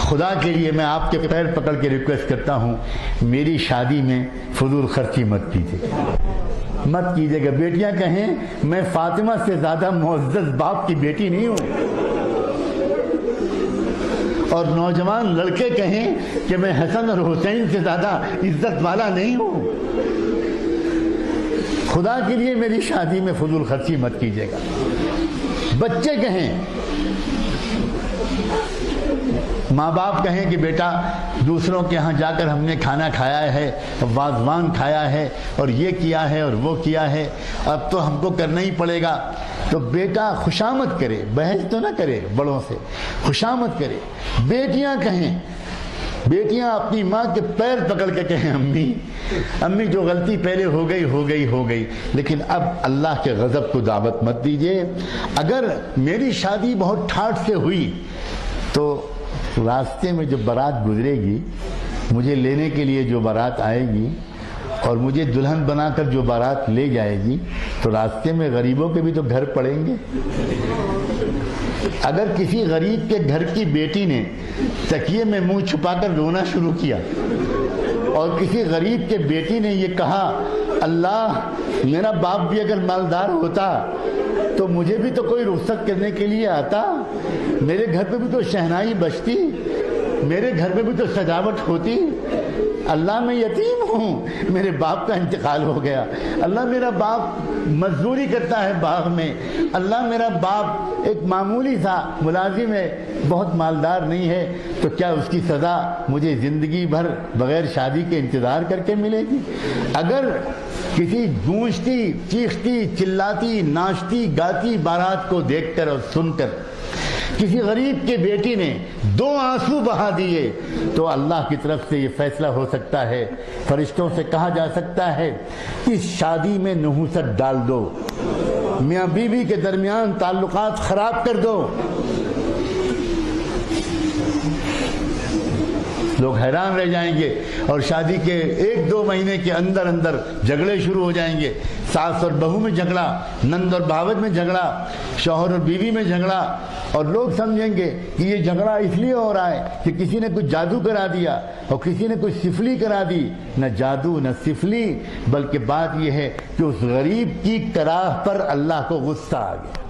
خدا کے لیے میں آپ کے پیر پکڑ کے ریکویسٹ کرتا ہوں، میری شادی میں فضول خرچی مت کیجیے گا۔ بیٹیاں کہیں میں فاطمہ سے زیادہ معزز باپ کی بیٹی نہیں ہوں، اور نوجوان لڑکے کہیں کہ میں حسن اور حسین سے زیادہ عزت والا نہیں ہوں۔ خدا کے لیے میری شادی میں فضول خرچی مت کیجیے گا۔ بچے کہیں، ماں باپ کہیں کہ بیٹا دوسروں کے ہاں جا کر ہم نے کھانا کھایا ہے، وازوان کھایا ہے، اور یہ کیا ہے اور وہ کیا ہے، اب تو ہم کو کرنا ہی پڑے گا، تو بیٹا خوشامد کرے، بحث تو نہ کرے، بڑوں سے خوشامد کرے۔ بیٹیاں کہیں، بیٹیاں اپنی ماں کے پیر پکڑ کے کہیں امی جو غلطی پہلے ہو گئی، لیکن اب اللہ کے غضب کو دعوت مت دیجیے۔ اگر میری شادی بہت ٹھاٹھ سے ہوئی تو راستے میں جو بارات گزرے گی، مجھے لینے کے لیے جو بارات آئے گی اور مجھے دلہن بنا کر جو بارات لے جائے گی، تو راستے میں غریبوں کے بھی تو گھر پڑیں گے۔ اگر کسی غریب کے گھر کی بیٹی نے تکیے میں منہ چھپا کر رونا شروع کیا اور کسی غریب کے بیٹی نے یہ کہا اللہ میرا باپ بھی اگر مالدار ہوتا تو مجھے بھی تو کوئی رخصت کرنے کے لیے آتا، میرے گھر پہ بھی تو شہنائی بجتی، میرے گھر میں بھی تو سجاوٹ ہوتی، اللہ میں یتیم ہوں، میرے باپ کا انتقال ہو گیا، اللہ میرا باپ مزدوری کرتا ہے باغ میں، اللہ میرا باپ ایک معمولی سا ملازم ہے، بہت مالدار نہیں ہے، تو کیا اس کی سزا مجھے زندگی بھر بغیر شادی کے انتظار کر کے ملے گی؟ اگر کسی گونجتی، چیختی، چلاتی، ناچتی، گاتی بارات کو دیکھ کر اور سن کر کسی غریب کے بیٹی نے 2 آنسو بہا دیے، تو اللہ کی طرف سے یہ فیصلہ ہو سکتا ہے، فرشتوں سے کہا جا سکتا ہے اس شادی میں نحوست ڈال دو، میاں بیوی کے درمیان تعلقات خراب کر دو۔ لوگ حیران رہ جائیں گے، اور شادی کے 1-2 مہینے کے اندر جھگڑے شروع ہو جائیں گے، ساس اور بہو میں جھگڑا، نند اور بھاوج میں جھگڑا، شوہر اور بیوی میں جھگڑا، اور لوگ سمجھیں گے کہ یہ جھگڑا اس لیے ہو رہا ہے کہ کسی نے کچھ جادو کرا دیا اور کسی نے کچھ سفلی کرا دی۔ نہ جادو نہ سفلی، بلکہ بات یہ ہے کہ اس غریب کی کراہ پر اللہ کو غصہ آ گیا۔